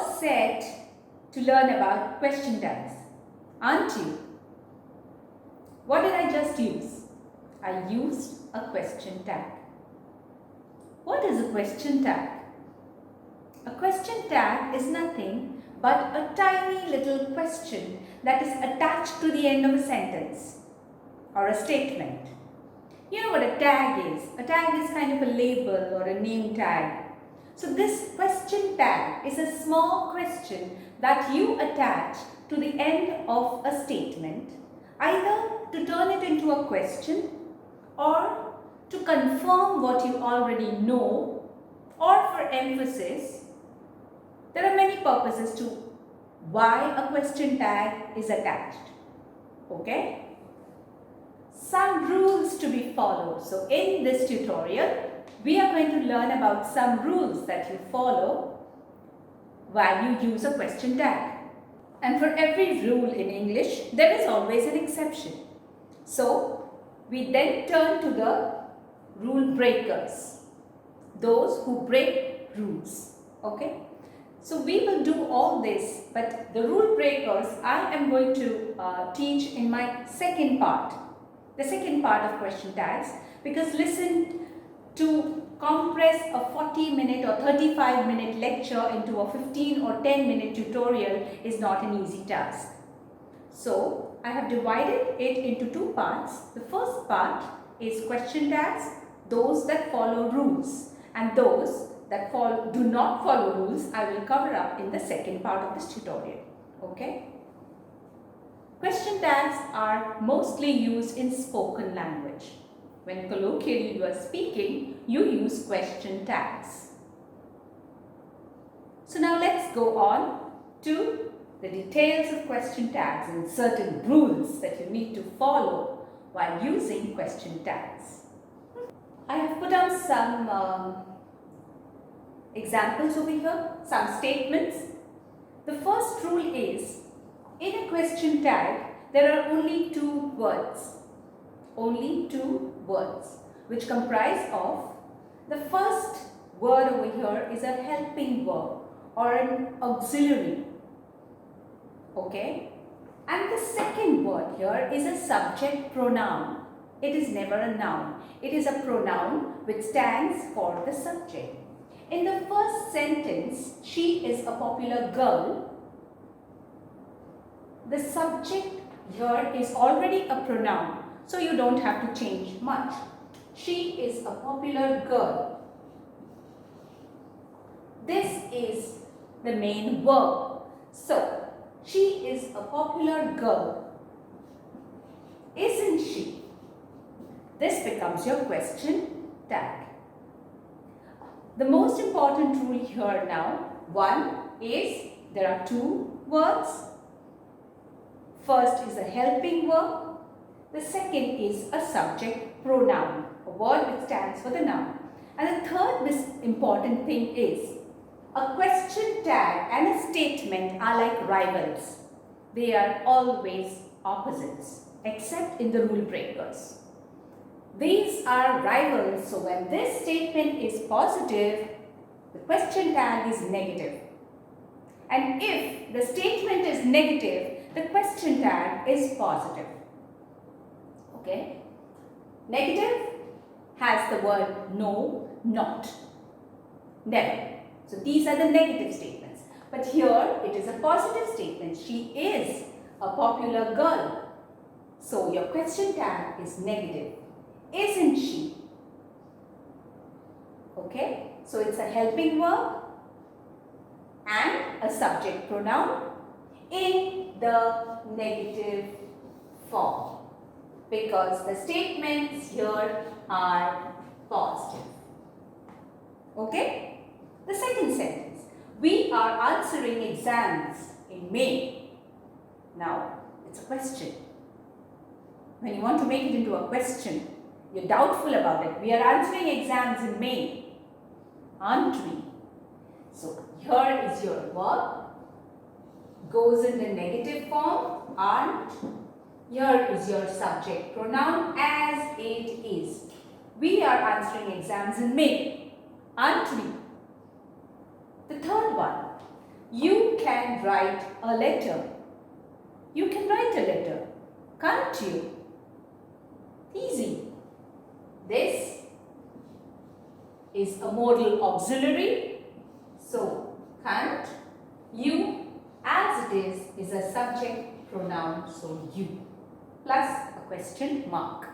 all set to learn about question tags, aren't you? What did I just use? I used a question tag. What is a question tag? A question tag is nothing but a tiny little question that is attached to the end of a sentence or a statement. You know what a tag is? A tag is kind of a label or a name tag. So this question tag is a small question that you attach to the end of a statement, either to turn it into a question or to confirm what you already know, or for emphasis. There are many purposes to why a question tag is attached. Okay? Some rules to be followed. So in this tutorial, we are going to learn about some rules that you follow while you use a question tag. And for every rule in English, there is always an exception. So we then turn to the rule breakers, those who break rules. Okay? So we will do all this, but the rule breakers I am going to teach in my second part. The second part of question tags, because listen, to compress a 40-minute or 35-minute lecture into a 15 or 10-minute tutorial is not an easy task. So I have divided it into two parts. The first part is question tags, those that follow rules, and those that do not follow rules I will cover up in the second part of this tutorial. Okay? Question tags are mostly used in spoken language. When colloquially you are speaking, you use question tags. So now let's go on to the details of question tags and certain rules that you need to follow while using question tags. I have put down some examples over here, some statements. The first rule is, in a question tag, there are only two words, which comprise of, the first word over here is a helping verb or an auxiliary, okay? And the second word here is a subject pronoun. It is never a noun. It is a pronoun which stands for the subject. In the first sentence, she is a popular girl. The subject here is already a pronoun, so you don't have to change much. She is a popular girl. This is the main verb. So, she is a popular girl. Isn't she? This becomes your question tag. The most important rule here now, one is there are two words. First is a helping verb. The second is a subject pronoun, a word which stands for the noun. And the third important thing is a question tag and a statement are like rivals. They are always opposites, except in the rule breakers. These are rivals, so when this statement is positive, the question tag is negative. And if the statement is negative, the question tag is positive. Okay? Negative has the word no, not, never. So these are the negative statements. But here it is a positive statement. She is a popular girl. So your question tag is negative. Isn't she? Okay? So it's a helping verb and a subject pronoun in the negative form, because the statements here are positive. Okay? The second sentence, we are answering exams in May. Now, it's a question. When you want to make it into a question, you're doubtful about it. We are answering exams in May, aren't we? So, here is your verb. Goes in the negative form, aren't. Here is your subject pronoun, as it is. We are answering exams in May, aren't we? The third one, You can write a letter. You can write a letter, can't you? Easy. This is a modal auxiliary. So, can't. You, as it is a subject pronoun. So, you. Plus a question mark.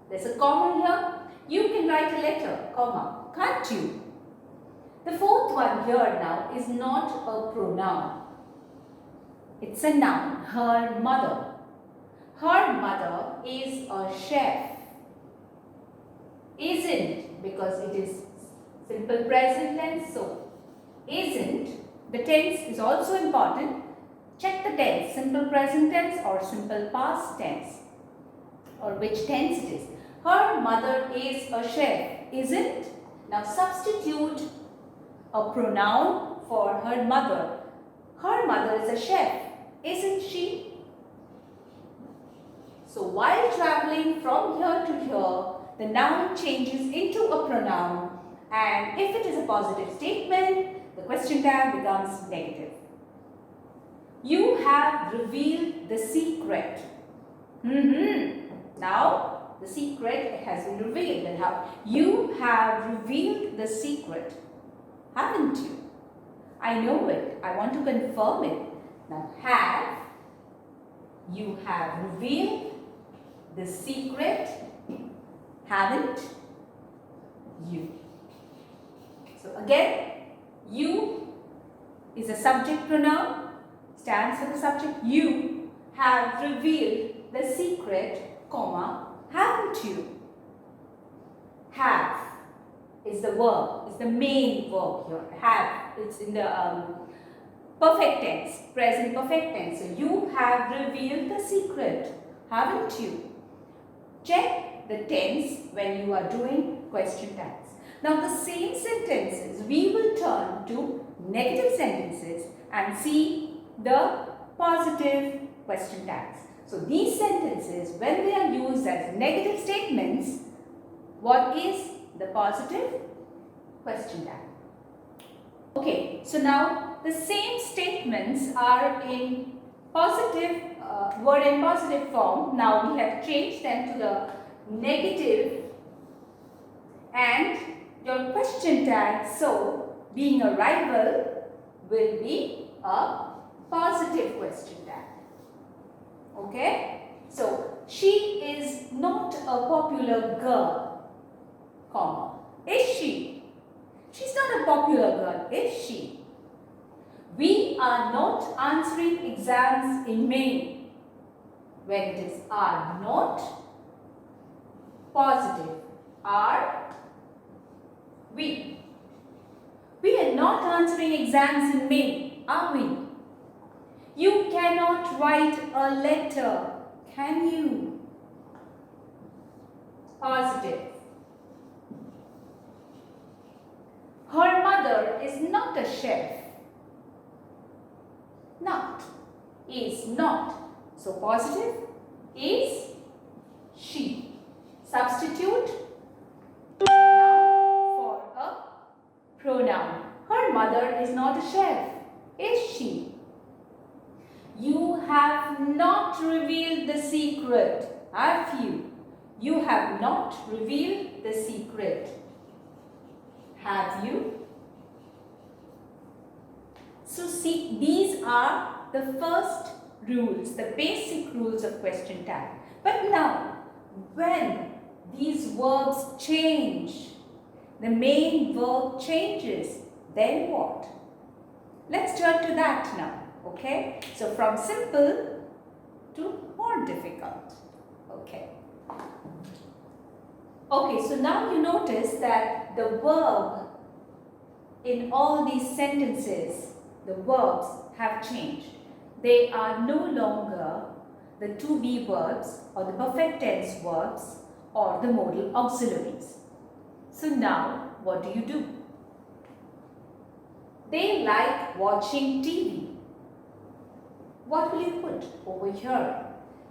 There's a comma here. You can write a letter, comma. Can't you? The fourth one here now is not a pronoun. It's a noun. Her mother. Her mother is a chef. Isn't, because it is simple present tense. So, isn't. The tense is also important. Check the tense. Simple present tense or simple past tense. Or which tense it is. Her mother is a chef. Isn't. Now, substitute a pronoun for her mother. Her mother is a chef. Isn't she? So, while traveling from here to here, the noun changes into a pronoun, and if it is a positive statement, the question tag becomes negative. You have revealed the secret. Now, the secret has been revealed. And how? You have revealed the secret. Haven't you? I know it. I want to confirm it. Now, have. You have revealed the secret. Haven't you? So, again, you is a subject pronoun. Stands for the subject. You have revealed the secret, comma, haven't you? Have is the verb, is the main verb here. Have, it's in the perfect tense, present perfect tense. So, you have revealed the secret, haven't you? Check the tense when you are doing question tags. Now, the same sentences we will turn to negative sentences and see the positive question tags. So, these sentences, when they are used as negative statements, what is the positive question tag? Okay, so now the same statements are in positive, word in positive form. Now we have changed them to the negative, and your question tag, so being a rival, will be a positive question tag. Okay, so she is not a popular girl, comma. Is she? She's not a popular girl, is she? We are not answering exams in May. When it is are not, positive, are we. We are not answering exams in May, are we? You cannot write a letter, can you? Positive. Her mother is not a chef. Not. Is not. So, positive is she. Substitute noun for a pronoun. Her mother is not a chef. Is she? You have not revealed the secret, have you? You have not revealed the secret. Have you? So, see, these are the first rules, the basic rules of question tag. But now, when these verbs change, the main verb changes, then what? Let's turn to that now. Okay, so from simple to more difficult. Okay. Okay, so now you notice that the verb in all these sentences, the verbs have changed. They are no longer the to be verbs or the perfect tense verbs or the modal auxiliaries. So now what do? They like watching TV. What will you put over here?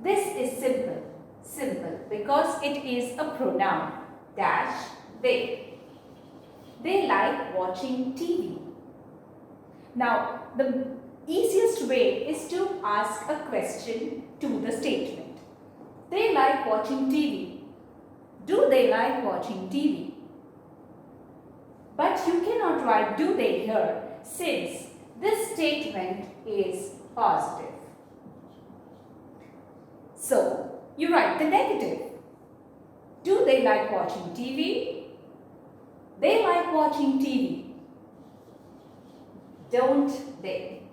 This is simple. Simple because it is a pronoun. Dash they. They like watching TV. Now, the easiest way is to ask a question to the statement. They like watching TV. Do they like watching TV? But you cannot write do they here since this statement is positive. So, you write the negative. Do they like watching TV? They like watching TV. Don't they?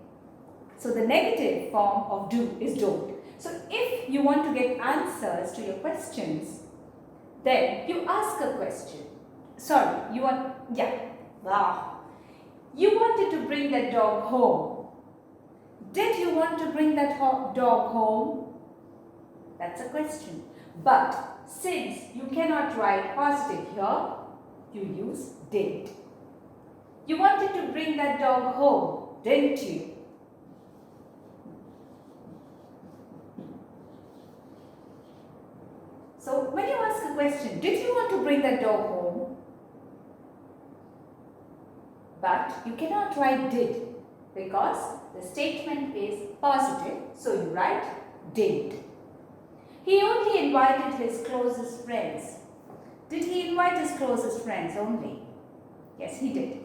So, the negative form of do is don't. So, if you want to get answers to your questions, then you ask a question. Sorry, you wanted to bring that dog home. Did you want to bring that dog home? That's a question. But since you cannot write positive here, you use did. You wanted to bring that dog home, didn't you? So when you ask a question, did you want to bring that dog home? But you cannot write did because the statement is positive, so you write did. He only invited his closest friends. Did he invite his closest friends only? Yes, he did.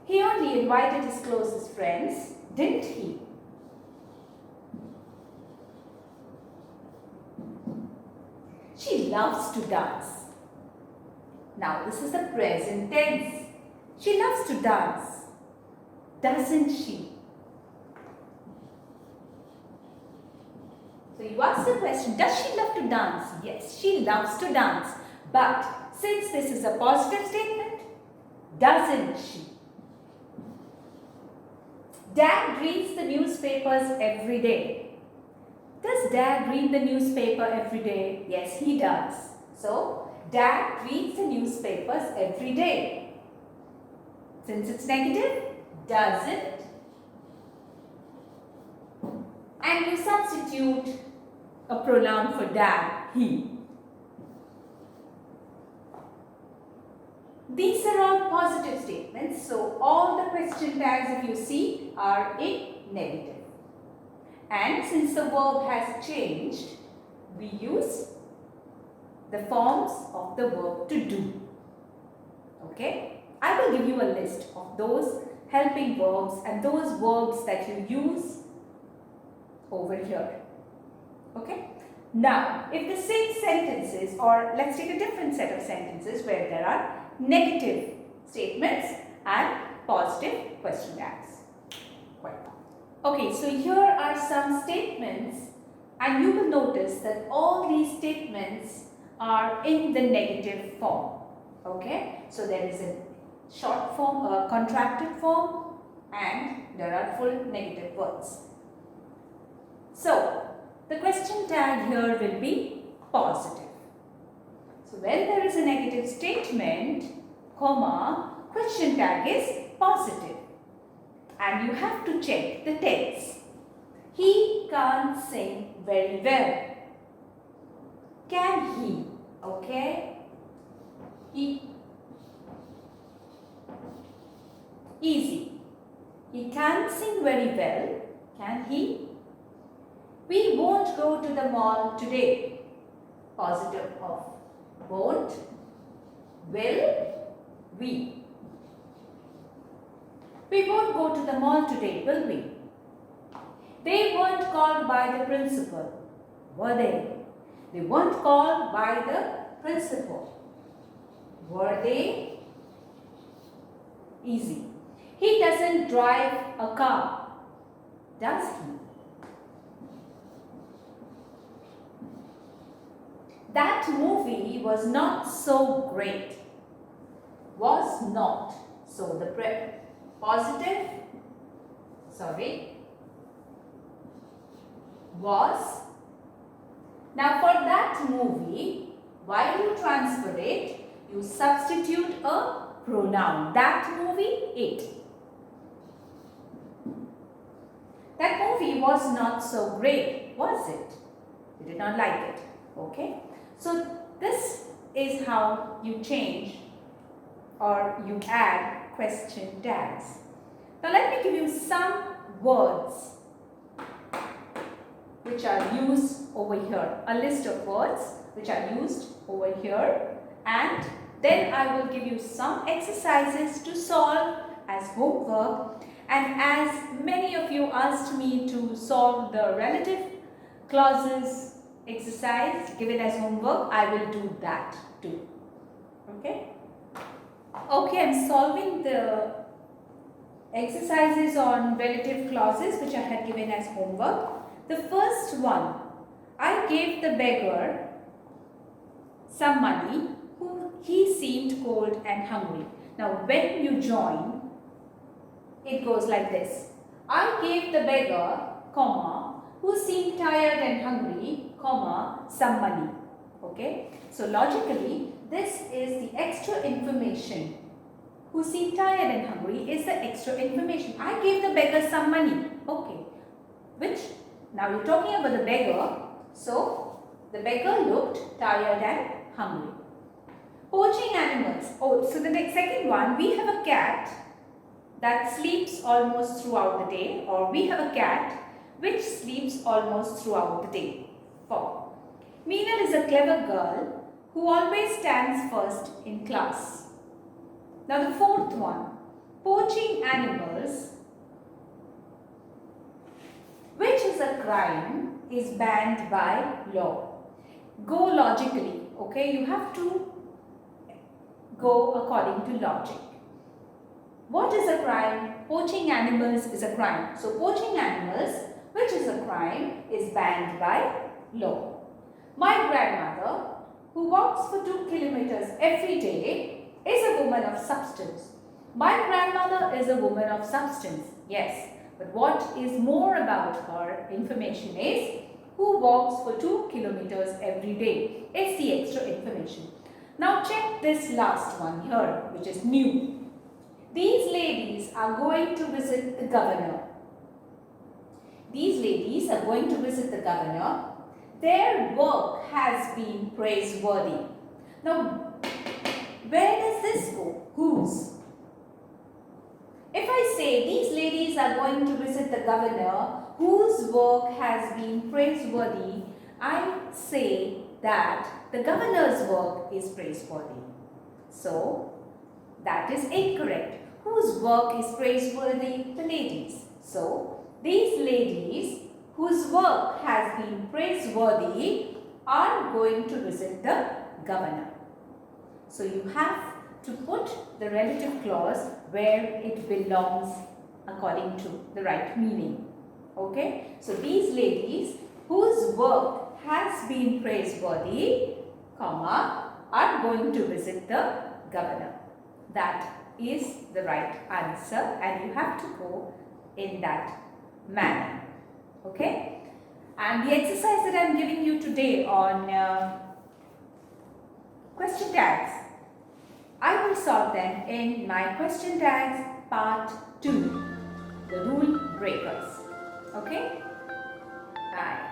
He only invited his closest friends, didn't he? She loves to dance. Now this is the present tense. She loves to dance, doesn't she? So you ask the question, does she love to dance? Yes, she loves to dance. But since this is a positive statement, doesn't she? Dad reads the newspapers every day. Does Dad read the newspaper every day? Yes, he does. So, Dad reads the newspapers every day. Since it's negative, doesn't. And you substitute a pronoun for dad, he. These are all positive statements, so all the question tags if you see are in negative. And since the verb has changed, we use the forms of the verb to do. Okay? I will give you a list of those helping verbs and those verbs that you use over here. Okay? Now, if the same sentences, or let's take a different set of sentences where there are negative statements and positive question tags. Okay, so here are some statements and you will notice that all these statements are in the negative form. Okay, so there is a short form, a contracted form, and there are full negative words. So, the question tag here will be positive. So, when there is a negative statement, comma, question tag is positive. And you have to check the tense. He can't sing very well. Can he? Okay. Easy. He can't sing very well. Can he? We won't go to the mall today. Positive of won't. Will. We. We won't go to the mall today, will we? They weren't called by the principal, were they? They weren't called by the principal. Were they? Easy. He doesn't drive a car, does he? That movie was not so great. Was not. So the positive, was. Now for that movie, while you transfer it, you substitute a pronoun. That movie, it. That movie was not so great, was it? You did not like it. Okay. So this is how you change or you add question tags. Now let me give you some words which are used over here. A list of words which are used over here, and then I will give you some exercises to solve as homework. And as many of you asked me to solve the relative clauses exercise given as homework, I will do that too. Okay? Okay, I'm solving the exercises on relative clauses which I had given as homework. The first one, I gave the beggar some money who he seemed cold and hungry. Now when you join, it goes like this. I gave the beggar, comma, who seemed tired and hungry, comma, some money. Okay? So logically, this is the extra information. Who seemed tired and hungry is the extra information. I gave the beggar some money. Okay. Which, now you're talking about the beggar. So, the beggar looked tired and hungry. Poaching animals. Oh, so the next second one, we have a cat that sleeps almost throughout the day, or we have a cat which sleeps almost throughout the day. 4. Meenal is a clever girl who always stands first in class. Now the fourth one, poaching animals, which is a crime, is banned by law. Go logically, okay? You have to go according to logic. What is a crime? Poaching animals is a crime. So poaching animals, which is a crime, is banned by law. My grandmother, who walks for 2 kilometers every day, is a woman of substance. My grandmother is a woman of substance, yes. But what is more about her information is who walks for 2 kilometers every day. It's the extra information. Now check this last one here, which is new. These ladies are going to visit the governor. These ladies are going to visit the governor. Their work has been praiseworthy. Now, where does this go? Whose? If I say these ladies are going to visit the governor whose work has been praiseworthy, I say that the governor's work is praiseworthy. So, that is incorrect. Whose work is praiseworthy? The ladies. So, these ladies whose work has been praiseworthy are going to visit the governor. So, you have to put the relative clause where it belongs according to the right meaning. Okay? So, these ladies whose work has been praiseworthy, comma, are going to visit the governor. That is the right answer, and you have to go in that manner. Okay? And the exercise that I am giving you today on question tags, I will solve them in my question tags part 2, the rule breakers. Okay? Bye.